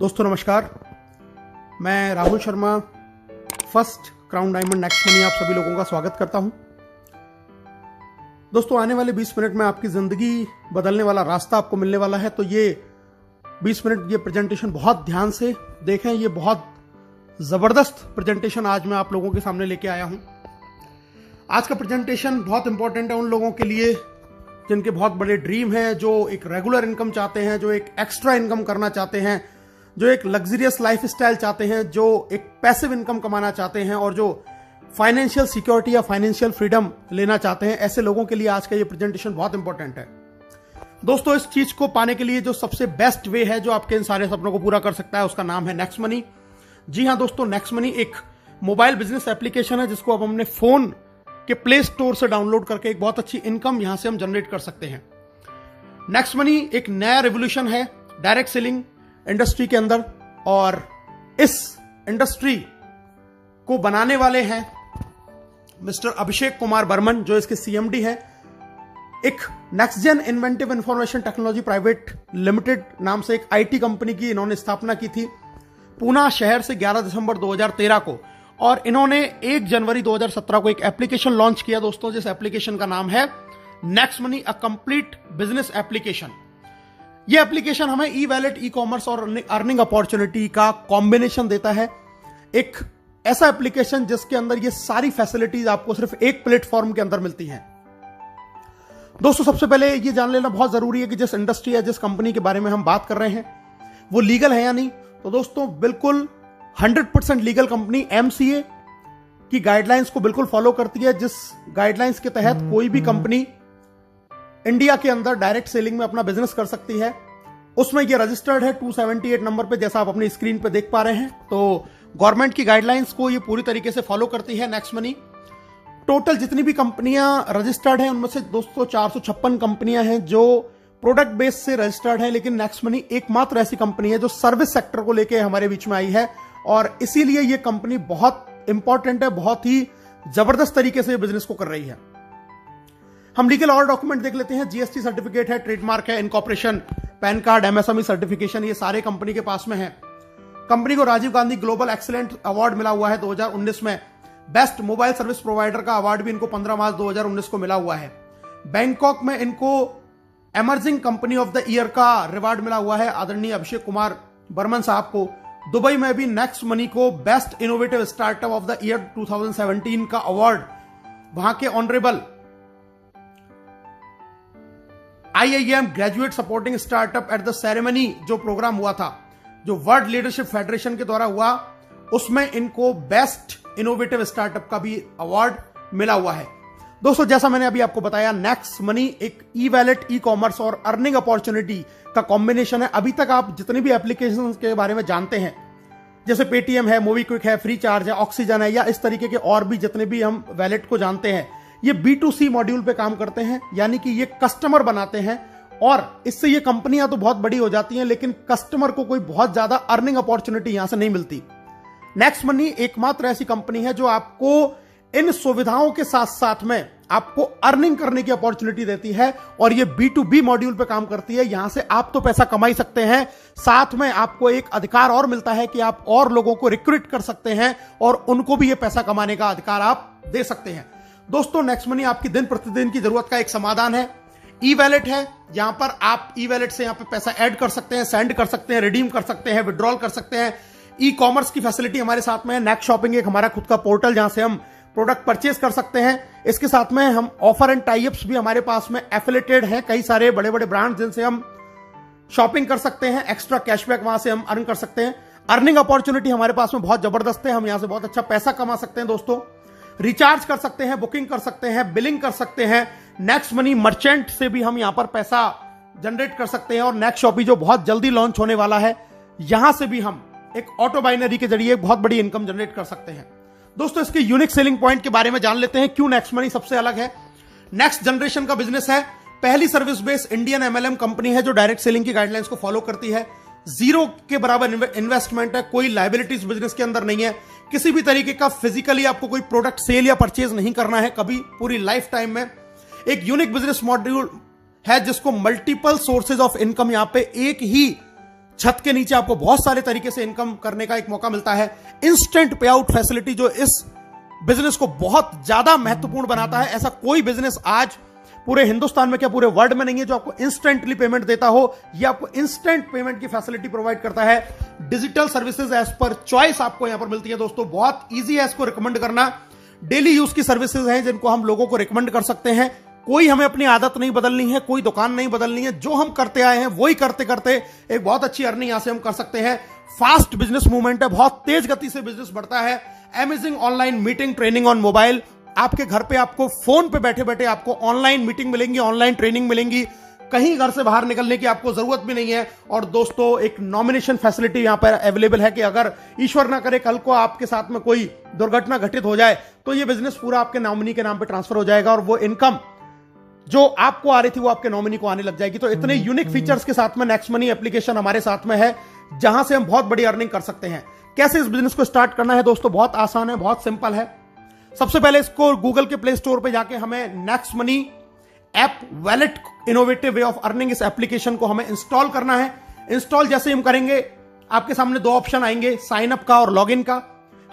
दोस्तों नमस्कार, मैं Rahul Sharma first crown diamond next money आप सभी लोगों का स्वागत करता हूं। दोस्तों आने वाले 20 मिनट में आपकी जिंदगी बदलने वाला रास्ता आपको मिलने वाला है, तो ये 20 मिनट ये प्रेजेंटेशन बहुत ध्यान से देखें। ये बहुत जबरदस्त प्रेजेंटेशन आज मैं आप लोगों के सामने लेके आया हूं। आज का प्रेजेंटेशन बहुत इंपॉर्टेंट है उन लोगों के लिए जिनके बहुत बड़े ड्रीम हैं, जो एक रेगुलर इनकम चाहते हैं, जो एक एक्स्ट्रा इनकम करना चाहते हैं, जो एक लग्जरियस लाइफ स्टाइल चाहते हैं, जो एक पैसिव इनकम कमाना चाहते हैं और जो फाइनेंशियल सिक्योरिटी या फाइनेंशियल फ्रीडम लेना चाहते हैं। ऐसे लोगों के लिए आज का ये प्रेजेंटेशन बहुत इंपॉर्टेंट है। दोस्तों इस चीज को पाने के लिए जो सबसे बेस्ट वे है जो आपके इन सारे सपनों को पूरा कर सकता है, उसका नाम है नेक्स्ट मनी। जी हाँ दोस्तों, नेक्स्ट मनी एक मोबाइल बिजनेस एप्लीकेशन है जिसको अब हमने फोन के प्ले स्टोर से डाउनलोड करके एक बहुत अच्छी इनकम यहां से हम जनरेट कर सकते हैं। नेक्स्ट मनी एक नया रेवोल्यूशन है डायरेक्ट सेलिंग इंडस्ट्री के अंदर, और इस इंडस्ट्री को बनाने वाले हैं मिस्टर अभिषेक कुमार बर्मन, जो इसके सीएमडी हैं। एक next gen inventive information technology private limited नाम से एक आईटी कंपनी की इन्होंने स्थापना की थी पूना शहर से 11 दिसंबर 2013 को, और इन्होंने 1 जनवरी 2017 को एक एप्लीकेशन लॉन्च किया दोस्तों, जिस एप्लीकेशन का नाम है next money, a complete business application. यह एप्लीकेशन हमें ई वैलेट, ई कॉमर्स और अर्निंग अपॉर्चुनिटी का कॉम्बिनेशन देता है। एक ऐसा एप्लीकेशन जिसके अंदर ये सारी फैसिलिटीज आपको सिर्फ एक प्लेटफॉर्म के अंदर मिलती हैं। दोस्तों सबसे पहले ये जान लेना बहुत जरूरी है कि जिस इंडस्ट्री या जिस कंपनी के बारे में हम बात कर रहे हैं वो लीगल है या नहीं। तो दोस्तों बिल्कुल 100% लीगल कंपनी एमसीए की गाइडलाइंस को बिल्कुल फॉलो करती है, जिस गाइडलाइंस के तहत कोई भी कंपनी इंडिया के अंदर डायरेक्ट सेलिंग में अपना बिजनेस कर सकती है। उसमें ये रजिस्टर्ड है 278 नंबर पे, जैसा आप अपनी स्क्रीन पे देख पा रहे हैं। तो गवर्नमेंट की गाइडलाइंस को ये पूरी तरीके से फॉलो करती है नेक्स्ट मनी। टोटल जितनी भी कंपनियां रजिस्टर्ड हैं उनमें से दोस्तों 456 कंपनियां हैं जो प्रोडक्ट बेस से रजिस्टर्ड है, लेकिन नेक्स्ट मनी एकमात्र ऐसी कंपनी है जो सर्विस सेक्टर को लेकर हमारे बीच में आई है, और इसीलिए ये कंपनी बहुत इंपॉर्टेंट है, बहुत ही जबरदस्त तरीके से बिजनेस को कर रही है। हम लीगल और डॉक्यूमेंट देख लेते हैं। जीएसटी सर्टिफिकेट है, ट्रेडमार्क है, incorporation, PAN card, MSME certification, ये सारे कंपनी के पास में है। कंपनी को Rajiv Gandhi global excellent award मिला हुआ है 2019 में। बेस्ट मोबाइल सर्विस प्रोवाइडर का अवार्ड भी इनको 15 मार्च 2019 को मिला हुआ है। बैंकॉक में इनको emerging company of the year का रिवार्ड मिला हुआ है आदरणीय अभिषेक कुमार बर्मन साहब को। दुबई में भी नेक्स्ट मनी को best innovative startup of the year 2017 का अवार्ड वहां के honourable IIM graduate supporting startup at the ceremony जो प्रोग्राम हुआ था, जो वर्ल्ड लीडरशिप फेडरेशन के द्वारा हुआ, उसमें इनको बेस्ट इनोवेटिव स्टार्टअप का भी अवार्ड मिला हुआ है। दोस्तों जैसा मैंने अभी आपको बताया, नेक्स्ट मनी एक ई वैलेट, ई कॉमर्स और अर्निंग अपॉर्चुनिटी का कॉम्बिनेशन है। अभी तक आप जितनी भी एप्लीकेशन के बारे में जानते हैं, जैसे पेटीएम है, मोबीक्विक है, फ्री चार्ज है, ऑक्सीजन है, या इस तरीके के और भी जितने भी हम वैलेट को जानते हैं, ये B2C मॉड्यूल पे काम करते हैं, यानी कि ये कस्टमर बनाते हैं, और इससे ये कंपनियां तो बहुत बड़ी हो जाती हैं, लेकिन कस्टमर को कोई बहुत ज्यादा अर्निंग अपॉर्चुनिटी यहां से नहीं मिलती। नेक्स्ट मनी एकमात्र ऐसी कंपनी है जो आपको इन सुविधाओं के साथ साथ में आपको अर्निंग करने की अपॉर्चुनिटी देती है, और ये B2B मॉड्यूल पे काम करती है। यहां से आप तो पैसा कमा ही सकते हैं, साथ में आपको एक अधिकार और मिलता है कि आप और लोगों को रिक्रूट कर सकते हैं और उनको भी ये पैसा कमाने का अधिकार आप दे सकते हैं। दोस्तों नेक्स्ट मनी आपकी दिन प्रतिदिन की जरूरत का एक समाधान है। ई वैलेट है, यहां पर आप ई वैलेट से यहां पर पैसा ऐड कर सकते हैं, सेंड कर सकते हैं, रिडीम कर सकते हैं, विड्रॉल कर सकते हैं। ई कॉमर्स की फैसिलिटी हमारे साथ में है। नेक्स्ट शॉपिंग एक हमारा खुद का पोर्टल जहां से हम प्रोडक्ट परचेज कर सकते हैं। इसके साथ में हम ऑफर एंड टाइप्स भी हमारे पास में एफिलेटेड हैं, कई सारे बड़े बड़े ब्रांड जिनसे हम शॉपिंग कर सकते हैं, एक्स्ट्रा कैशबैक वहां से हम अर्न कर सकते हैं। अर्निंग अपॉर्चुनिटी हमारे पास में बहुत जबरदस्त है, हम यहां से बहुत अच्छा पैसा कमा सकते हैं। दोस्तों रिचार्ज कर सकते हैं, बुकिंग कर सकते हैं, बिलिंग कर सकते हैं। नेक्स्ट मनी मर्चेंट से भी हम यहां पर पैसा जनरेट कर सकते हैं, और नेक्स्ट शॉपी जो बहुत जल्दी लॉन्च होने वाला है, यहां से भी हम एक ऑटो बाइनरी के जरिए बहुत बड़ी इनकम जनरेट कर सकते हैं। दोस्तों इसके यूनिक सेलिंग पॉइंट के बारे में जान लेते हैं, क्यों नेक्स्ट मनी सबसे अलग है। नेक्स्ट जनरेशन का बिजनेस है, पहली service based Indian MLM company है जो डायरेक्ट सेलिंग की गाइडलाइंस को फॉलो करती है। जीरो के बराबर इन्वेस्टमेंट है, कोई लायबिलिटीज बिजनेस के अंदर नहीं है, किसी भी तरीके का फिजिकली आपको कोई प्रोडक्ट सेल या परचेज नहीं करना है कभी पूरी लाइफ टाइम में। एक यूनिक बिजनेस मॉड्यूल है जिसको मल्टीपल सोर्सेज ऑफ इनकम यहां पे एक ही छत के नीचे आपको बहुत सारे तरीके से इनकम करने का एक मौका मिलता है। इंस्टेंट पे आउट फैसिलिटी जो इस बिजनेस को बहुत ज्यादा महत्वपूर्ण बनाता है। ऐसा कोई बिजनेस आज पूरे हिंदुस्तान में क्या पूरे वर्ल्ड में नहीं है जो आपको इंस्टेंटली पेमेंट देता हो। ये आपको इंस्टेंट पेमेंट की फैसिलिटी प्रोवाइड करता है। Digital services as per choice आपको यहां पर मिलती है दोस्तों। बहुत ईजी है इसको रिकमेंड करना। डेली यूज की सर्विसेज हैं जिनको हम लोगों को रिकमेंड कर सकते हैं। कोई हमें अपनी आदत नहीं बदलनी है, कोई दुकान नहीं बदलनी है, जो हम करते आए हैं वही करते करते एक बहुत अच्छी अर्निंग यहां से हम कर सकते हैं। फास्ट बिजनेस मूवमेंट है, बहुत तेज गति से बिजनेस बढ़ता है। Amazing online meeting training on mobile, आपके घर पे आपको फोन पे बैठे बैठे आपको ऑनलाइन मीटिंग मिलेंगी, ऑनलाइन ट्रेनिंग मिलेंगी, कहीं घर से बाहर निकलने की आपको जरूरत भी नहीं है। और दोस्तों एक नॉमिनेशन फैसिलिटी यहां पर अवेलेबल है कि अगर ईश्वर ना करे कल को आपके साथ में कोई दुर्घटना घटित हो जाए तो ये बिजनेस पूरा आपके नॉमिनी के नाम पे ट्रांसफर हो जाएगा और वो इनकम जो आपको आ रही थी वो आपके नॉमिनी को आने लग जाएगी। तो इतने यूनिक फीचर्स के साथ में नेक्स्ट मनी एप्लीकेशन हमारे साथ में है जहां से हम बहुत बड़ी अर्निंग कर सकते हैं। कैसे इस बिजनेस को स्टार्ट करना है दोस्तों, बहुत आसान है, बहुत सिंपल है। सबसे पहले इसको गूगल के प्ले स्टोर पे जाके हमें next money app wallet innovative way of earning इस एप्लीकेशन को हमें इंस्टॉल करना है। इंस्टॉल जैसे ही हम करेंगे आपके सामने दो ऑप्शन आएंगे, साइन अप का और लॉगिन का।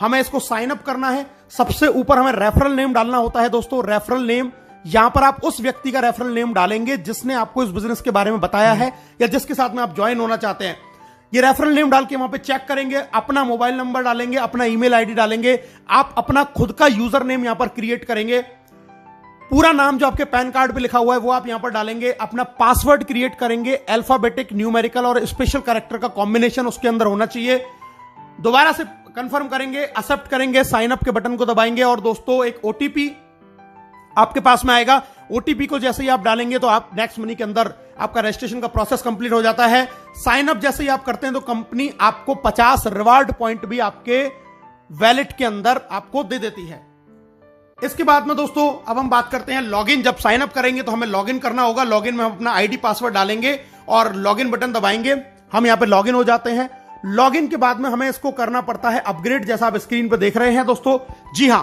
हमें इसको साइन अप करना है। सबसे ऊपर हमें रेफरल नेम डालना होता है दोस्तों। रेफरल नेम, यहां पर आप उस व्यक्ति का रेफरल नेम डालेंगे जिसने आपको इस बिजनेस के बारे में बताया है या जिसके साथ में आप ज्वाइन होना चाहते हैं। ये रेफरल नेम डाल के वहां पे चेक करेंगे, अपना मोबाइल नंबर डालेंगे, अपना ईमेल आईडी डालेंगे, आप अपना खुद का यूजर नेम यहां पर क्रिएट करेंगे। पूरा नाम जो आपके पैन कार्ड पे लिखा हुआ है वो आप यहां पर डालेंगे। अपना पासवर्ड क्रिएट करेंगे, अल्फाबेटिक, न्यूमेरिकल और स्पेशल कैरेक्टर का कॉम्बिनेशन उसके अंदर होना चाहिए। दोबारा से कंफर्म करेंगे, एक्सेप्ट करेंगे, साइन अप के बटन को दबाएंगे और दोस्तों एक ओटीपी आपके पास में आएगा। ओटीपी को जैसे ही आप डालेंगे तो आप नेक्स्ट मनी के अंदर आपका रजिस्ट्रेशन का प्रोसेस कंप्लीट हो जाता है। साइन अप जैसे ही आप करते हैं तो कंपनी आपको 50 रिवार्ड पॉइंट भी आपके वैलेट के अंदर आपको दे देती है। इसके बाद में दोस्तों अब हम बात करते हैं लॉगिन। जब साइन अप करेंगे तो हमें लॉगिन करना होगा। लॉगिन में हम अपना आईडी पासवर्ड डालेंगे और लॉगिन बटन दबाएंगे। हम यहां पे लॉगिन हो जाते हैं। लॉगिन के बाद में हमें इसको करना पड़ता है अपग्रेड, जैसा आप स्क्रीन पर देख रहे हैं दोस्तों। जी हां,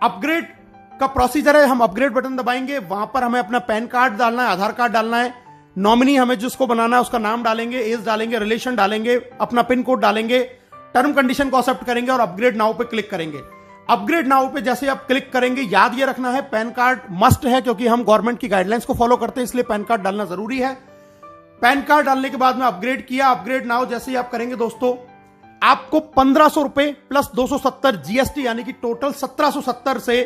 अपग्रेड का प्रोसीजर है। हम अपग्रेड बटन दबाएंगे, वहां पर हमें अपना पैन कार्ड डालना है, आधार कार्ड डालना है, नॉमिनी हमें जिसको बनाना है उसका नाम डालेंगे, एज डालेंगे, रिलेशन डालेंगे, अपना पिन कोड डालेंगे, टर्म कंडीशन को एक्सेप्ट करेंगे और अपग्रेड नाउ पे क्लिक करेंगे। अपग्रेड नाउ पे जैसे आप क्लिक करेंगे, याद ये रखना है पैन कार्ड मस्ट है क्योंकि हम गवर्नमेंट की गाइडलाइंस को फॉलो करते हैं, इसलिए पैन कार्ड डालना जरूरी है। पैन कार्ड डालने के बाद में अपग्रेड किया। अपग्रेड नाउ जैसे ही आप करेंगे दोस्तों आपको 1500 रुपए प्लस 270 जीएसटी यानी कि टोटल 1770 से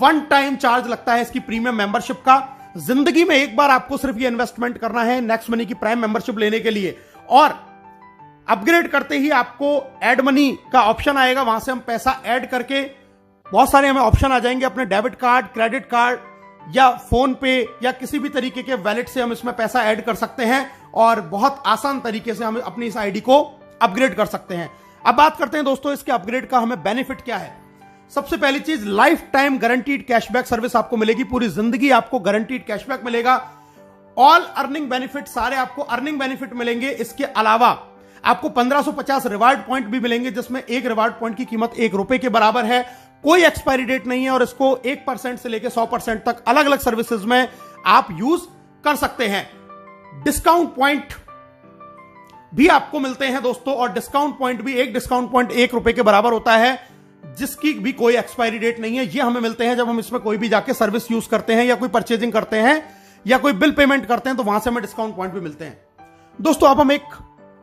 वन टाइम चार्ज लगता है इसकी प्रीमियम मेंबरशिप का। जिंदगी में एक बार आपको सिर्फ ये इन्वेस्टमेंट करना है नेक्स्ट मनी की प्राइम मेंबरशिप लेने के लिए। और अपग्रेड करते ही आपको ऐड मनी का ऑप्शन आएगा, वहां से हम पैसा ऐड करके बहुत सारे हमें ऑप्शन आ जाएंगे। अपने डेबिट कार्ड, क्रेडिट कार्ड या फोन पे या किसी भी तरीके के वैलेट से हम इसमें पैसा ऐड कर सकते हैं और बहुत आसान तरीके से हम अपनी इस आईडी को अपग्रेड कर सकते हैं। अब बात करते हैं दोस्तों इसके अपग्रेड का हमें बेनिफिट क्या है। सबसे पहली चीज, life time guaranteed cashback service आपको मिलेगी। पूरी जिंदगी आपको गारंटीड कैशबैक मिलेगा। ऑल अर्निंग बेनिफिट, सारे आपको अर्निंग बेनिफिट मिलेंगे। इसके अलावा आपको 1550 रिवार्ड पॉइंट भी मिलेंगे जिसमें एक रिवार्ड पॉइंट की कीमत ₹1 के बराबर है। कोई एक्सपायरी डेट नहीं है और इसको 1% से लेकर 100% तक अलग अलग सर्विसेज में आप यूज कर सकते हैं। डिस्काउंट पॉइंट भी आपको मिलते हैं दोस्तों और डिस्काउंट पॉइंट भी, एक डिस्काउंट पॉइंट ₹1 के बराबर होता है जिसकी भी कोई एक्सपायरी डेट नहीं है। ये हमें मिलते हैं जब हम इसमें कोई भी जाके सर्विस यूज करते हैं या कोई परचेजिंग करते हैं या कोई बिल पेमेंट करते हैं तो वहां से हमें डिस्काउंट पॉइंट भी मिलते हैं। दोस्तों अब हम एक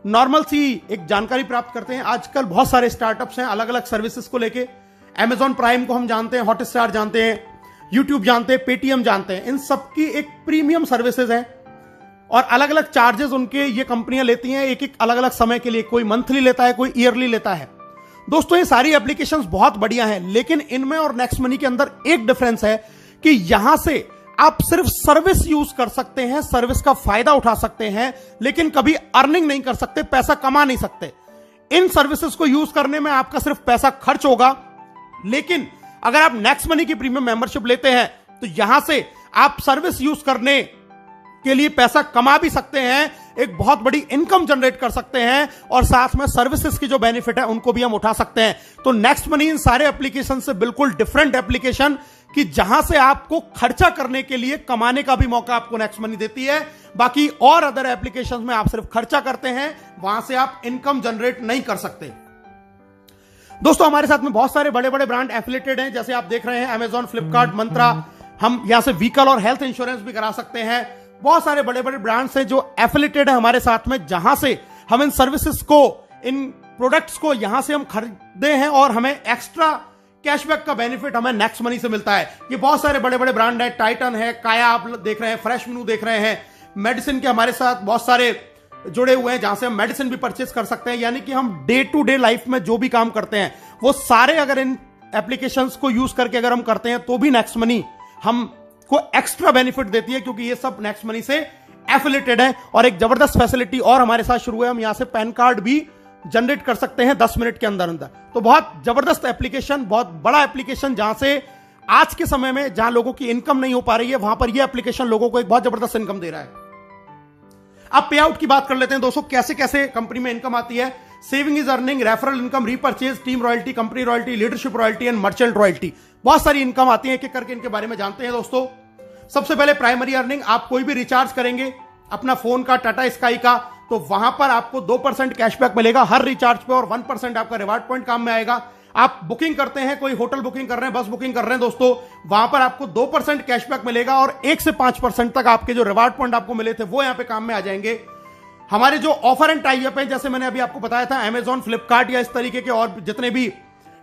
नॉर्मल सी एक जानकारी प्राप्त करते हैं। आजकल बहुत सारे स्टार्टअप्स हैं अलग अलग सर्विसेज को लेके। Amazon प्राइम को हम जानते हैं, हॉटस्टार जानते हैं, यूट्यूब जानते हैं, पेटीएम जानते हैं। इन सबकी एक प्रीमियम सर्विसेज है और अलग अलग चार्जेस उनके ये कंपनियां लेती हैं एक एक अलग अलग समय के लिए। कोई मंथली लेता है, कोई ईयरली लेता है। दोस्तों ये सारी एप्लीकेशंस बहुत बढ़िया हैं लेकिन इनमें और नेक्स्ट मनी के अंदर एक डिफरेंस है कि यहां से आप सिर्फ सर्विस यूज कर सकते हैं, सर्विस का फायदा उठा सकते हैं लेकिन कभी अर्निंग नहीं कर सकते, पैसा कमा नहीं सकते। इन सर्विसेज को यूज करने में आपका सिर्फ पैसा खर्च होगा, लेकिन अगर आप नेक्स्ट मनी की प्रीमियम मेंबरशिप लेते हैं तो यहां से आप सर्विस यूज करने के लिए पैसा कमा भी सकते हैं, एक बहुत बड़ी इनकम जनरेट कर सकते हैं और साथ में सर्विसेज की जो बेनिफिट है उनको भी हम उठा सकते हैं। तो नेक्स्ट मनी इन सारे एप्लीकेशन से बिल्कुल डिफरेंट एप्लीकेशन। कि जहां से आपको खर्चा करने के लिए कमाने का भी मौका आपको नेक्स्ट मनी देती है। बाकी और अदर एप्लीकेशंस में आप सिर्फ खर्चा करते हैं, वहां से आप इनकम जनरेट नहीं कर सकते। दोस्तों हमारे साथ में बहुत सारे बड़े बड़े ब्रांड एफिलेटेड हैं, जैसे आप देख रहे हैं अमेजॉन, फ्लिपकार्ट, मंत्रा। हम यहां से व्हीकल और हेल्थ इंश्योरेंस भी करा सकते हैं। बहुत सारे बड़े बड़े ब्रांड्स हैं जो एफिलेटेड है हमारे साथ में, जहां से हम इन सर्विसेज को, इन प्रोडक्ट्स को यहां से हम खरीदते हैं और हमें एक्स्ट्रा कैशबैक का बेनिफिट हमें नेक्स्ट मनी से मिलता है। ये बहुत सारे बड़े बड़े ब्रांड है, टाइटन है, काया आप देख रहे हैं, फ्रेश मेनू देख रहे हैं, मेडिसिन के हमारे साथ बहुत सारे जुड़े हुए हैं, जहां से हम मेडिसिन भी परचेस कर सकते हैं। यानी कि हम डे टू डे लाइफ में जो भी काम करते हैं वो सारे अगर इन एप्लीकेशंस को यूज करके अगर हम करते हैं तो भी नेक्स्ट मनी हमको एक्स्ट्रा बेनिफिट देती है, क्योंकि ये सब नेक्स्ट मनी से एफिलेटेड है। और एक जबरदस्त फैसिलिटी और हमारे साथ शुरू है, हम यहां से पैन कार्ड भी जनरेट कर सकते हैं 10 मिनट के अंदर अंदर। तो बहुत जबरदस्त एप्लीकेशन, बहुत बड़ा एप्लीकेशन, जहां से आज के समय में जहां लोगों की इनकम नहीं हो पा रही है, वहां पर यह एप्लीकेशन लोगों को एक बहुत जबरदस्त इनकम दे रहा है। अब पे आउट की बात कर लेते हैं दोस्तों, कैसे कैसे कंपनी में इनकम आती है। Saving is earning, referral income, repurchase, team royalty, company royalty, leadership royalty and merchant royalty. बहुत सारी इनकम आती है, एक एक करके इनके बारे में जानते हैं दोस्तों। सबसे पहले प्राइमरी अर्निंग, आप कोई भी रिचार्ज करेंगे अपना फोन का, टाटा स्काई का, तो वहां पर आपको 2% कैशबैक मिलेगा हर रिचार्ज पे और 1% आपका रिवार्ड पॉइंट काम में आएगा। आप बुकिंग करते हैं, कोई होटल बुकिंग कर रहे हैं, बस बुकिंग कर रहे हैं दोस्तों, वहां पर आपको 2% कैशबैक मिलेगा और 1 से 5% तक आपके जो रिवार्ड पॉइंट आपको मिले थे वो यहां पे काम में आ जाएंगे। हमारे जो ऑफर एंड टाई अप है, जैसे मैंने अभी आपको बताया था, अमेजॉन, फ्लिपकार्ट या इस तरीके के और जितने भी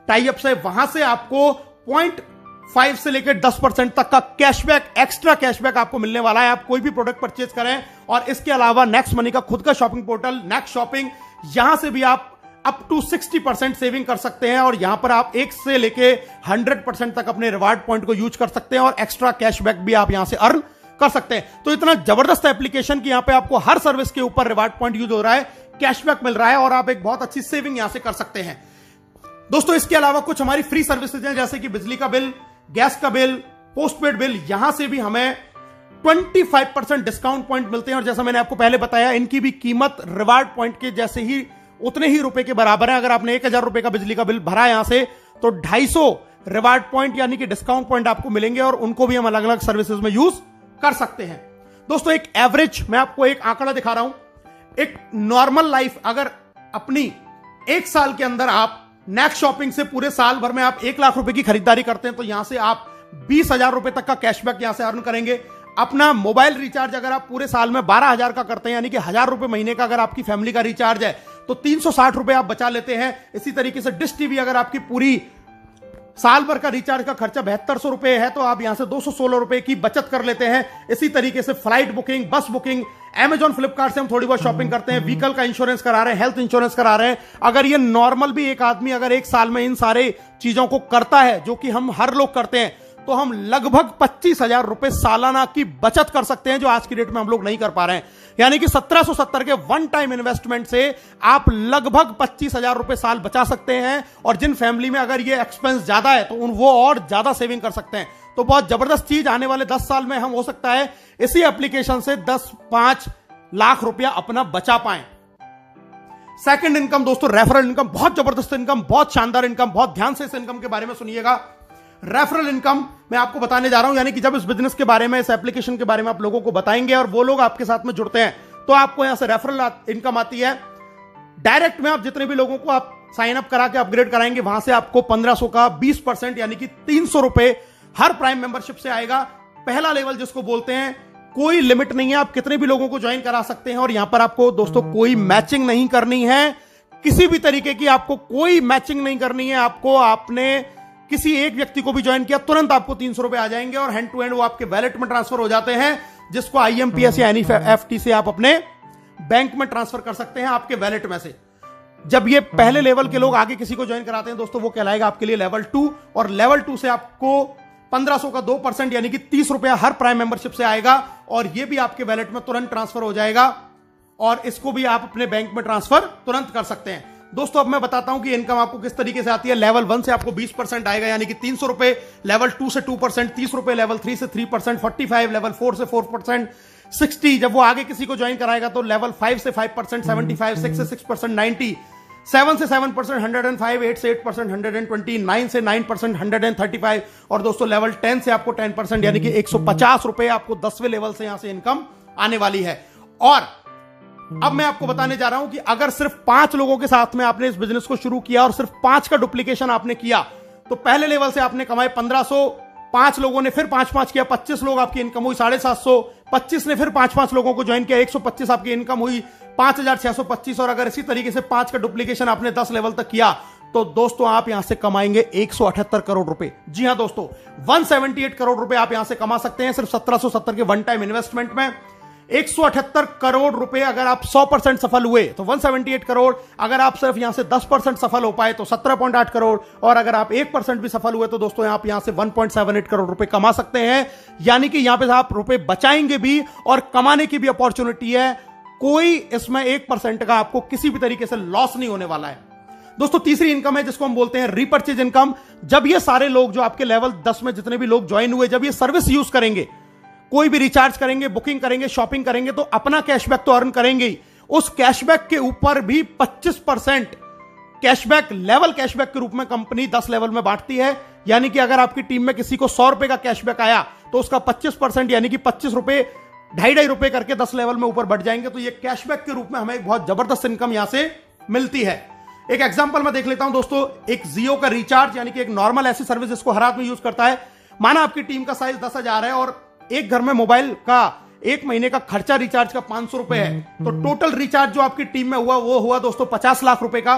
टाई अप्स है, वहां से आपको 0.5 से लेकर 10% तक का कैशबैक, एक्स्ट्रा कैशबैक आपको मिलने वाला है। आप कोई भी प्रोडक्ट परचेज करें। और इसके अलावा नेक्स्ट मनी का खुद का शॉपिंग पोर्टल नेक्स्ट शॉपिंग, यहां से भी आप अप टू 60% सेविंग कर सकते हैं और यहां पर आप 1 से लेके 100% तक अपने रिवार्ड पॉइंट को यूज कर सकते हैं और एक्स्ट्रा कैशबैक भी आप यहां से अर्न कर सकते हैं। तो इतना जबरदस्त एप्लीकेशन कि यहां पे आपको हर सर्विस के ऊपर रिवार्ड पॉइंट यूज हो रहा है, कैशबैक मिल रहा है और आप एक बहुत अच्छी सेविंग यहां से कर सकते हैं दोस्तों। इसके अलावा कुछ हमारी फ्री सर्विसेज हैं, जैसे कि बिजली का बिल, गैस का बिल, पोस्टपेड बिल, यहां से भी हमें 25% डिस्काउंट पॉइंट मिलते हैं। और जैसा मैंने आपको पहले बताया, इनकी भी कीमत रिवार्ड पॉइंट के जैसे ही, उतने ही रुपए के बराबर है। अगर आपने 1000 रुपए का बिजली का बिल भरा यहां से, तो 250 रिवार्ड पॉइंट यानी कि डिस्काउंट पॉइंट आपको मिलेंगे और उनको भी हम अलग अलग सर्विसेज में यूज कर सकते हैं दोस्तों। एक एवरेज, मैं आपको एक आंकड़ा दिखा रहा हूं, एक नॉर्मल लाइफ अगर अपनी 1 साल के अंदर आप नेक्स्ट शॉपिंग से पूरे साल भर में आप 1 लाख रुपए की खरीदारी करते हैं, तो यहां से आप 20,000 रुपए तक का कैशबैक यहां से अर्न करेंगे। अपना मोबाइल रिचार्ज अगर आप पूरे साल में 12,000 का करते हैं, यानी कि 1,000 रुपए महीने का अगर आपकी फैमिली का रिचार्ज है, तो 360 रुपए आप बचा लेते हैं। इसी तरीके से डिश टीवी अगर आपकी पूरी साल भर का रिचार्ज का खर्चा 7200 रुपए है, तो आप यहां से 216 रुपए की बचत कर लेते हैं। इसी तरीके से फ्लाइट बुकिंग, बस बुकिंग, अमेजॉन, फ्लिपकार्ट से हम थोड़ी बहुत शॉपिंग करते हैं, व्हीकल का इंश्योरेंस करा रहे हैं, हेल्थ इंश्योरेंस करा रहे हैं। अगर ये नॉर्मल भी एक आदमी अगर 1 साल में इन सारे चीजों को करता है, जो कि हम हर लोग करते हैं, तो हम लगभग 25,000 रुपए सालाना की बचत कर सकते हैं, जो आज की डेट में हम लोग नहीं कर पा रहे हैं। यानी कि 1770 के वन टाइम इन्वेस्टमेंट से आप लगभग 25,000 रुपए साल बचा सकते हैं। और जिन फैमिली में अगर ये एक्सपेंस ज्यादा है, तो वो और ज्यादा सेविंग कर सकते हैं। तो बहुत जबरदस्त चीज, आने वाले 10 साल में हम हो सकता है इसी एप्लीकेशन से 10-5 लाख रुपया अपना बचा पाएं। सेकंड इनकम दोस्तों, रेफरल इनकम, बहुत जबरदस्त इनकम, बहुत शानदार इनकम, बहुत ध्यान से इस इनकम के बारे में सुनिएगा। रेफरल इनकम मैं आपको बताने जा रहा हूं, यानी कि जब इस बिजनेस के बारे में, इस एप्लीकेशन के बारे में आप लोगों को बताएंगे और वो लोग आपके साथ में जुड़ते हैं, तो आपको यहां से रेफरल इनकम आती है। डायरेक्ट में आप जितने भी लोगों को आप साइन अप करा के अपग्रेड कराएंगे, वहां से आपको 1500 का 20% यानी कि 300 रुपए हर प्राइम मेंबरशिप से आएगा। पहला लेवल जिसको बोलते हैं, कोई लिमिट नहीं है, आप कितने भी लोगों को ज्वाइन करा सकते हैं। और यहां पर आपको दोस्तों कोई मैचिंग नहीं करनी है, किसी भी तरीके की आपको कोई मैचिंग नहीं करनी है। आपको, आपने किसी एक व्यक्ति को भी ज्वाइन किया, तुरंत आपको 300 रुपए आ जाएंगे और हैंड टू हैंड वो आपके वैलेट में ट्रांसफर हो जाते हैं, जिसको IMPS या NEFT से आप अपने बैंक में ट्रांसफर कर सकते हैं आपके वैलेट में से। जब ये पहले लेवल के लोग आगे किसी को ज्वाइन कराते हैं दोस्तों, वो कहलाएगा आपके लिए लेवल 2। और लेवल 2 से आपको 1500 का 2% यानी कि 30 रुपया हर प्राइम मेंबरशिप से आएगा और ये भी आपके वैलेट में तुरंत ट्रांसफर हो जाएगा और इसको भी आप अपने बैंक में ट्रांसफर तुरंत कर सकते हैं। दोस्तों अब मैं बताता हूं कि इनकम आपको किस तरीके से आती है। लेवल 1 से आपको 20% आएगा यानी कि 300 रुपए, लेवल 2 से 2%, 30 रुपए, लेवल 3 से 3%, 45, लेवल 4 से 4%, 60। जब वो आगे किसी को ज्वाइन कराएगा तो लेवल 5 से 5%, 75, 6 से 6%, 90, 7 से 7%, 105, 8 से 8%, 120, 9 से 9%, 135 और दोस्तों लेवल 10 से आपको 10% यानी कि 150 रुपए आपको 10वें लेवल से यहां से इनकम आने वाली है। और अब मैं आपको बताने जा रहा हूं कि अगर सिर्फ 5 लोगों के साथ में आपने इस बिजनेस को शुरू किया और सिर्फ 5 का डुप्लीकेशन आपने किया तो पहले लेवल से आपने कमाए 1500, 5 लोगों ने फिर 5-5 किया, 25 लोग आपकी इनकम हुई 750, 25 ने फिर 5-5 लोगों को ज्वाइन किया, 125 आपकी इनकम हुई 5625। और अगर इसी तरीके से 5 का डुप्लीकेशन आपने 10 लेवल तक किया तो दोस्तों आप यहां से कमाएंगे 178 करोड़ रुपए। जी हां दोस्तों, 178 करोड़ रुपए आप यहां से कमा सकते हैं सिर्फ 1770 के वन टाइम इन्वेस्टमेंट में। 178 करोड़ रुपए अगर आप 100% सफल हुए तो 178 करोड़, अगर आप सिर्फ यहां से 10% सफल हो पाए तो 17.8 करोड़, और अगर आप 1% भी सफल हुए तो दोस्तों आप यहां से 1.78 करोड़ रुपए कमा सकते हैं। यानी कि यहां पे आप रुपए बचाएंगे भी और कमाने की भी अपॉर्चुनिटी है। कोई इसमें 1% का आपको किसी भी तरीके से लॉस नहीं होने वाला है। दोस्तों तीसरी इनकम है जिसको हम बोलते हैं रीपर्चेज इनकम। जब ये सारे लोग जो आपके लेवल 10 में जितने भी लोग ज्वाइन हुए, जब ये सर्विस यूज करेंगे, कोई भी रिचार्ज करेंगे, बुकिंग करेंगे, शॉपिंग करेंगे तो अपना कैशबैक तो अर्न करेंगे ही, उस कैशबैक के ऊपर भी 25% कैशबैक, लेवल कैशबैक के रूप में कंपनी 10 लेवल में बांटती है। यानी कि अगर आपकी टीम में किसी को 100 रुपए का कैशबैक आया तो उसका 25% यानी कि 25 रुपए, 2.5 रुपए करके 10 लेवल में ऊपर बढ़ जाएंगे। तो ये कैशबैक के रूप में हमें एक बहुत जबरदस्त इनकम यहां से मिलती है। एक एग्जांपल मैं देख लेता हूं दोस्तों, एक जियो का रिचार्ज यानी कि एक नॉर्मल ऐसी सर्विस जिसको हर आदमी यूज करता है। माना आपकी टीम का साइज 10,000 है और एक घर में मोबाइल का 1 महीने का खर्चा रिचार्ज का 500 रुपए है, तो टोटल रिचार्ज जो आपकी टीम में हुआ वो हुआ दोस्तों 50 लाख रुपए का।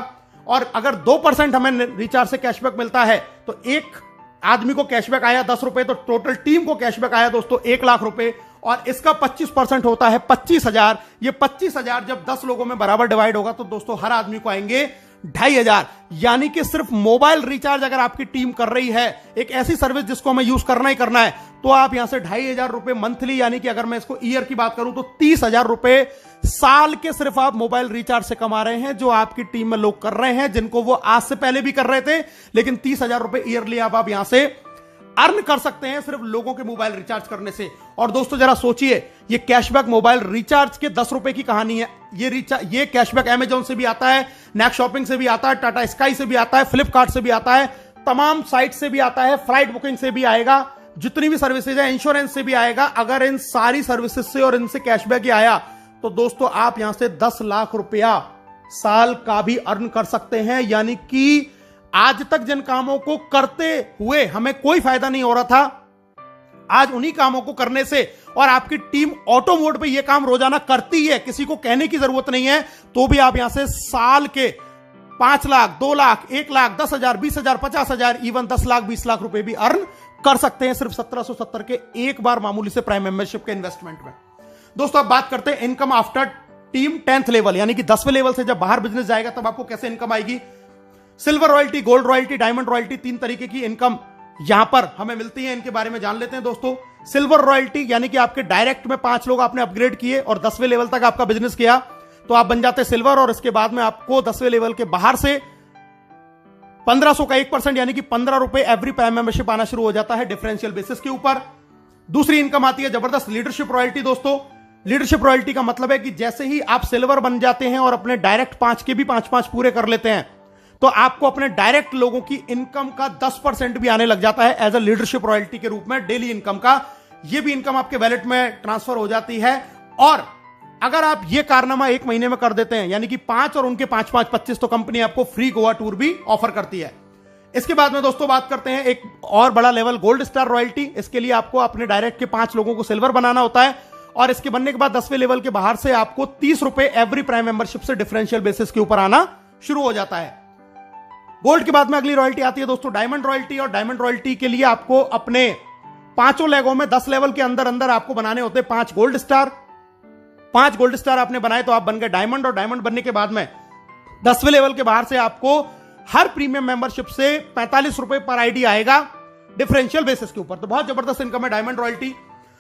और अगर 2% हमें रिचार्ज से कैशबैक मिलता है तो एक आदमी को कैशबैक आया 10 रुपए, तो टोटल टीम को कैशबैक आया दोस्तों 1 लाख रुपए, और इसका 25% होता है 25,000। ये 25,000 जब 10 लोगों में बराबर डिवाइड होगा तो दोस्तों हर आदमी को आएंगे 2,500। यानी कि सिर्फ मोबाइल रिचार्ज अगर आपकी टीम कर रही है, एक ऐसी सर्विस जिसको हमें यूज करना ही करना है, तो आप यहां से 2,500 रुपए मंथली, यानी कि अगर मैं इसको ईयर की बात करूं तो 30,000 रुपए साल के सिर्फ आप मोबाइल रिचार्ज से कमा रहे हैं, जो आपकी टीम में लोग कर रहे हैं, जिनको वो आज से पहले भी कर रहे थे, लेकिन 30,000 रुपए ईयरली आप यहां से अर्न कर सकते हैं सिर्फ लोगों के मोबाइल रिचार्ज करने से। और दोस्तों जरा सोचिए, ये कैशबैक मोबाइल रिचार्ज के 10 रुपए की कहानी है। ये कैशबैक अमेजॉन से भी आता है, नेक्स्ट शॉपिंग से भी आता है, टाटा स्काई से भी आता है, फ्लिपकार्ट से भी आता है, तमाम साइट से भी आता है, फ्लाइट बुकिंग से भी आएगा, जितनी भी सर्विसेज है, इंश्योरेंस से भी आएगा। अगर इन सारी सर्विसेज से और इनसे कैशबैक ही आया तो दोस्तों आप यहां से 10 लाख रुपया साल का भी अर्न कर सकते हैं। यानी कि आज तक जिन कामों को करते हुए हमें कोई फायदा नहीं हो रहा था, आज उन्हीं कामों को करने से, और आपकी टीम ऑटो मोड पे ये काम रोजाना करती है, किसी को कहने की जरूरत नहीं है, तो भी आप यहां से साल के 5 लाख, 2 लाख, 1 लाख, 10,000, 20,000, 50,000, इवन 10 लाख, 20 लाख रुपए भी अर्न कर सकते हैं सिर्फ 1770 के एक बार मामूली से प्राइम मेंबरशिप के इन्वेस्टमेंट में। दोस्तों अब बात करते हैं income after team 10th level, यानी कि 10वें लेवल से जब बाहर बिजनेस जाएगा तब आपको कैसे इनकम आएगी। Silver royalty, gold royalty, diamond royalty, 3 तरीके की इनकम यहां पर हमें मिलती है। इनके बारे में जान लेते हैं दोस्तों। सिल्वर रॉयल्टी यानी कि आपके डायरेक्ट में 5 लोग आपने अपग्रेड किए और 10वें लेवल तक आपका बिजनेस किया तो आप बन जाते हैं सिल्वर, और इसके बाद में आपको 10वें लेवल के बाहर से 1500 का 1% यानी कि 15 रुपए एवरी प्राइम मेंबरशिप आना शुरू हो जाता है डिफरेंशियल बेसिस के ऊपर। दूसरी इनकम आती है जबरदस्त लीडरशिप रॉयल्टी। दोस्तों लीडरशिप रॉयल्टी का मतलब है कि जैसे ही आप सिल्वर बन जाते हैं और अपने डायरेक्ट 5 के भी 5-5 पूरे कर लेते हैं तो आपको अपने डायरेक्ट लोगों की इनकम का 10% भी आने लग जाता है एज अ लीडरशिप रॉयल्टी के रूप में, डेली इनकम का। यह भी इनकम आपके वैलेट में ट्रांसफर हो जाती है। और अगर आप ये कारनामा 1 महीने में कर देते हैं, यानी कि 5 और उनके 5-5 25, तो कंपनी आपको फ्री गोवा टूर भी ऑफर करती है। इसके बाद में दोस्तों बात करते हैं एक और बड़ा लेवल, गोल्ड स्टार रॉयल्टी। इसके लिए आपको अपने डायरेक्ट के 5 लोगों को सिल्वर बनाना होता है, और इसके बनने के बाद 10वें लेवल के बाहर से आपको 30 रुपए एवरी प्राइम मेंबरशिप से डिफरेंशियल बेसिस के ऊपर आना शुरू हो जाता है। गोल्ड के बाद में अगली रॉयल्टी आती है दोस्तों डायमंड रॉयल्टी, और डायमंड रॉयल्टी के लिए आपको अपने 5 लेगों में 10 लेवल के अंदर अंदर आपको बनाने होते हैं 5 गोल्ड स्टार। 5 गोल्ड स्टार आपने बनाए तो आप बन गए डायमंड, और डायमंड बनने के बाद में 10वें लेवल के बाहर से आपको हर प्रीमियम मेंबरशिप से 45 रुपए पर आईडी आएगा डिफरेंशियल बेसिस के ऊपर। तो बहुत जबरदस्त इनकम है डायमंड रॉयल्टी।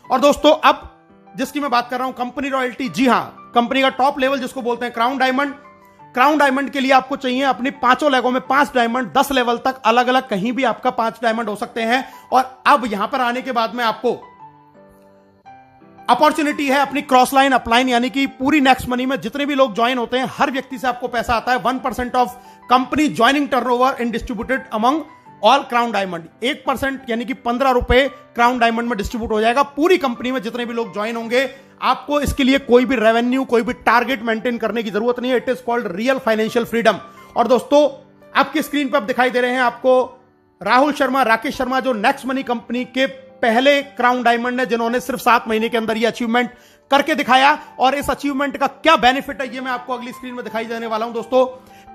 और दोस्तों अब जिसकी मैं बात कर रहा हूं कंपनी रॉयल्टी, जी हां, कंपनी का टॉप लेवल जिसको बोलते हैं क्राउन डायमंड। क्राउन डायमंड के लिए आपको चाहिए अपनी 5 लेगों में 5 डायमंड, 10 लेवल तक अलग अलग कहीं भी आपका 5 डायमंड हो सकते हैं। और अब यहां पर आने के बाद में आपको अपॉर्चुनिटी है अपनी क्रॉस लाइन अपलाइन, यानी कि पूरी नेक्स्ट मनी में जितने भी लोग ज्वाइन होते हैं हर व्यक्ति से आपको पैसा आता है। 1% of company joining turnover in distributed among all crown diamond. 1% यानी कि 15 रुपए क्राउन डायमंड में डिस्ट्रीब्यूट हो जाएगा पूरी कंपनी में जितने भी लोग ज्वाइन होंगे। आपको इसके लिए कोई भी रेवेन्यू कोई भी टारगेट मेंटेन करने की जरूरत नहीं है। It is called real financial freedom. और दोस्तों आपकी स्क्रीन पर अब दिखाई दे रहे हैं आपको राहुल शर्मा, राकेश शर्मा, जो नेक्स्ट मनी कंपनी के पहले क्राउन डायमंड है, जिन्होंने सिर्फ 7 महीने के अंदर ये अचीवमेंट करके दिखाया। और इस अचीवमेंट का क्या बेनिफिट है ये मैं आपको अगली स्क्रीन में दिखाई देने वाला हूं। दोस्तों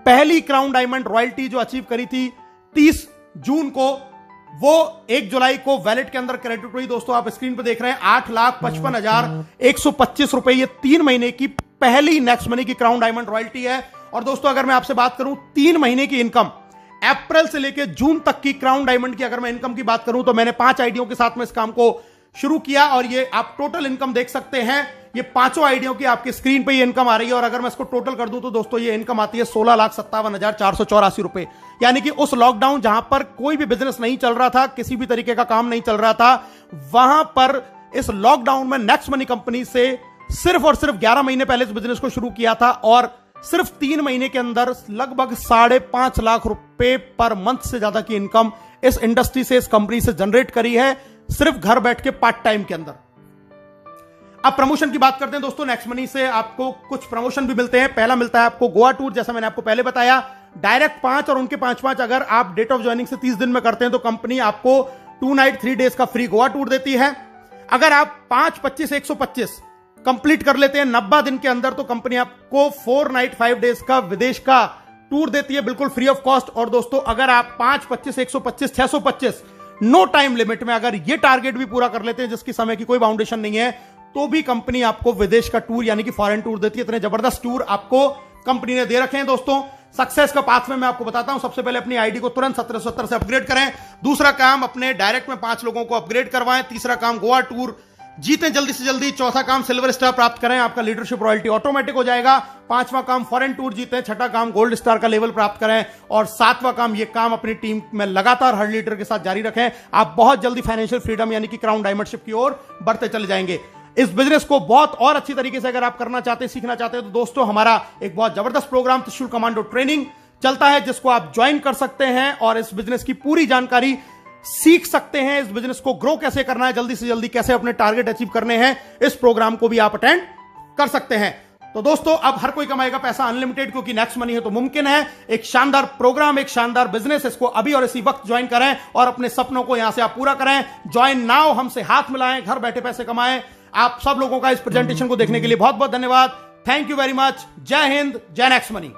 पहली क्राउन डायमंड रॉयल्टी जो अचीव करी थी 30 जून को, वो 1 जुलाई को वैलेट के अंदर क्रेडिट हुई। दोस्तों आप स्क्रीन पर देख रहे हैं 8,55,125 रुपए, ये 3 महीने की पहली नेक्स्ट मनी की क्राउन डायमंड रॉयल्टी है। और दोस्तों अगर मैं आपसे बात करूं 3 महीने की इनकम, अप्रैल से लेकर जून तक की क्राउन डायमंड की अगर मैं इनकम की बात करूं तो मैंने 5 आईडियों के साथ में इस काम को शुरू किया और ये आप टोटल इनकम देख सकते हैं। ये 5 आईडियों की आपकी स्क्रीन पे ये इनकम आ रही है। और अगर मैं इसको टोटल कर दूं तो दोस्तों ये इनकम आती है 16,57,484 रुपए। यानी कि उस लॉकडाउन जहां पर कोई भी बिजनेस नहीं चल रहा था, किसी भी तरीके का काम नहीं चल रहा था, वहां पर इस लॉकडाउन में नेक्स्ट मनी कंपनी से सिर्फ और सिर्फ 11 महीने पहले इस बिजनेस को शुरू किया था और सिर्फ 3 महीने के अंदर लगभग 5.5 लाख रुपए पर मंथ से ज्यादा की इनकम इस इंडस्ट्री से, इस कंपनी से जनरेट करी है सिर्फ घर बैठ के पार्ट टाइम के अंदर। अब प्रमोशन की बात करते हैं दोस्तों। नेक्स्ट मनी से आपको कुछ प्रमोशन भी मिलते हैं। पहला मिलता है आपको गोवा टूर, जैसा मैंने आपको पहले बताया, डायरेक्ट 5 और उनके 5 अगर आप डेट ऑफ ज्वाइनिंग से 30 दिन में करते हैं तो कंपनी आपको 2 नाइट 3 डेज का फ्री गोवा टूर देती है। अगर आप 5, 25, 125 कंप्लीट कर लेते हैं 90 दिन के अंदर तो कंपनी आपको 4 नाइट 5 डेज का विदेश का टूर देती है बिल्कुल फ्री ऑफ कॉस्ट। और दोस्तों अगर आप 5, 25, 125, 625 नो टाइम लिमिट में अगर ये टारगेट भी पूरा कर लेते हैं जिसकी समय की कोई बाउंडेशन नहीं है तो भी कंपनी आपको विदेश का टूर यानी कि फॉरेन टूर देती है। इतने जबरदस्त टूर आपको कंपनी ने दे रखे हैं। दोस्तों सक्सेस का पाथवे मैं आपको बताता हूं। सबसे पहले अपनी आईडी को तुरंत 1770 से अपग्रेड करें। दूसरा काम अपने डायरेक्ट में 5 लोगों को अपग्रेड करवाएं। तीसरा काम गोवा टूर जीतें जल्दी से जल्दी। चौथा काम सिल्वर स्टार प्राप्त करें, आपका लीडरशिप रॉयल्टी ऑटोमेटिक हो जाएगा। 5वां काम फॉरेन टूर जीतें। 6ठा काम गोल्ड स्टार का लेवल प्राप्त करें। और 7वां काम ये काम अपनी टीम में लगातार हर लीडर के साथ जारी रखें। आप बहुत जल्दी फाइनेंशियल फ्रीडम यानी कि क्राउन डायमंडशिप की ओर बढ़ते चले जाएंगे। इस बिजनेस को बहुत और अच्छी तरीके से अगर आप करना चाहते हैं, सीखना चाहते हैं तो दोस्तों हमारा एक बहुत जबरदस्त प्रोग्राम त्रिशूल कमांडो ट्रेनिंग चलता है जिसको आप ज्वाइन कर सकते हैं और इस बिजनेस की पूरी जानकारी सीख सकते हैं। इस बिजनेस को ग्रो कैसे करना है, जल्दी से जल्दी कैसे अपने टारगेट अचीव करने हैं, इस प्रोग्राम को भी आप अटेंड कर सकते हैं। तो दोस्तों अब हर कोई कमाएगा पैसा अनलिमिटेड, क्योंकि नेक्स्ट मनी है तो मुमकिन है। एक शानदार प्रोग्राम, एक शानदार बिजनेस, इसको अभी और इसी वक्त ज्वाइन करें और अपने सपनों को यहां से आप पूरा करें। ज्वाइन नाउ, हमसे हाथ मिलाएं, घर बैठे पैसे कमाएं। आप सब लोगों का इस प्रेजेंटेशन को देखने के लिए बहुत बहुत धन्यवाद। Thank you very much. जय हिंद, जय नेक्स्ट मनी।